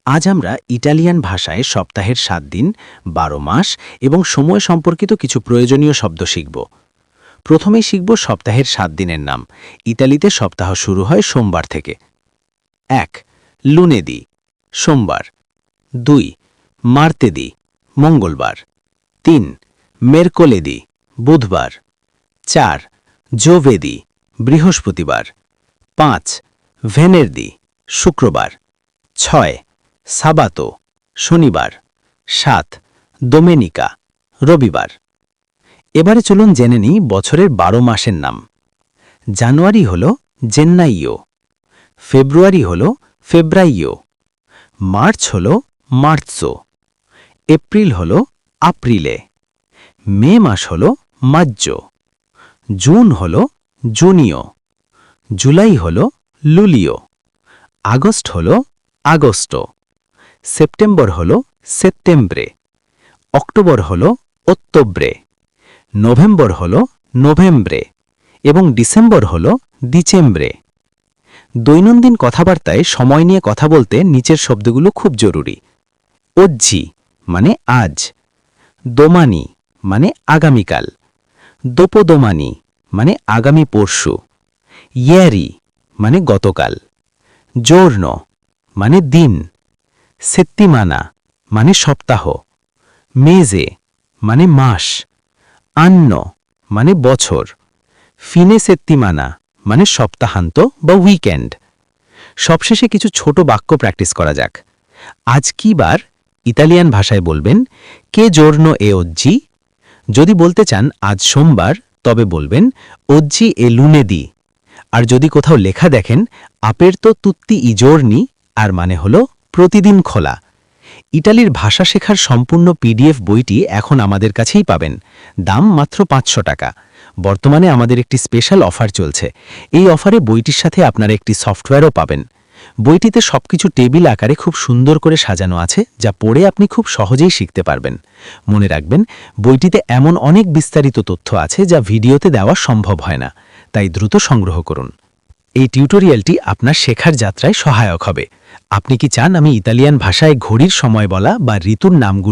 আজ আমরা ইটালিয়ান ভাষায় সপ্তাহের 7 দিন, 12 মাস এবং সময় সম্পর্কিত কিছু প্রয়োজনীয় শব্দ শিখব। প্রথমেই শিখব সপ্তাহের 7 দিনের নাম। ইতালিতে সপ্তাহ শুরু হয় সোমবার থেকে। 1. লুনেদি, সোমবার। 2. মার্তেদি, মঙ্গলবার। 3. মেরকোলেদি, বুধবার। 4. জোভেদি, বৃহস্পতিবার। 5. ভেনেরদি, শুক্রবার। 6. সাবাতো, শনিবার। 7. দোমেনিকা, রবিবার। এবারে চলুন জেনে নিই বছরের 12 মাসের নাম। জানুয়ারি হল জেন্নাইও, ফেব্রুয়ারি হল ফেব্রাইও, মার্চ হল মার্চো, এপ্রিল হল আপ্রিলে, মে মাস হল মাজ্জো, জুন হল জুনিও, জুলাই হল লুলিও, আগস্ট হল আগস্টো, সেপ্টেম্বর হল সেপ্টেম্বরে, অক্টোবর হল অক্টোবরে, নভেম্বর হল নভেম্বরে এবং ডিসেম্বর হল ডিসেম্বরে। দৈনন্দিন কথাবার্তায় সময় নিয়ে কথা বলতে নিচের শব্দগুলো খুব জরুরি। ওজ্জি মানে আজ, দোমানি মানে আগামীকাল, দোপোদোমানি মানে আগামী পরশু, ইয়েরি মানে গতকাল, জোর্ন মানে দিন, সেত্তিমানা মানে সপ্তাহ, মেজে মানে মাস, আন্ন মানে বছর, ফিনে সেত্তিমানা মানে সপ্তাহান্ত বা উইকেন্ড। সবশেষে কিছু ছোট বাক্য প্র্যাকটিস করা যাক। আজ কি বার? ইতালিয়ান ভাষায় বলবেন কে জোর্নো এ ওজ্জি। যদি বলতে চান আজ সোমবার, তবে বলবেন ওজ্জি এ লুনেদি। আর যদি কোথাও লেখা দেখেন আপারতো তুত্তি ই জোর্নি, আর মানে হলো প্রতিদিন খোলা। ইটালির ভাষা শেখার সম্পূর্ণ পিডিএফ বইটি এখন আমাদের কাছেই পাবেন। দাম মাত্র 500 টাকা। বর্তমানে আমাদের একটি স্পেশাল অফার চলছে। এই অফারে বইটির সাথে আপনারা একটি সফটওয়্যারও পাবেন। বইটিতে সবকিছু টেবিল আকারে খুব সুন্দর করে সাজানো আছে, যা পড়ে আপনি খুব সহজেই শিখতে পারবেন। মনে রাখবেন, বইটিতে এমন অনেক বিস্তারিত তথ্য আছে যা ভিডিওতে দেওয়া সম্ভব হয় না, তাই দ্রুত সংগ্রহ করুন। এই টিউটোরিয়ালটি আপনার শেখার যাত্রায় সহায়ক হবে। আপনি কি চান আমি ইতালিয়ান ভাষায় ঘড়ির সময় বলা বা ঋতুর নামগুলো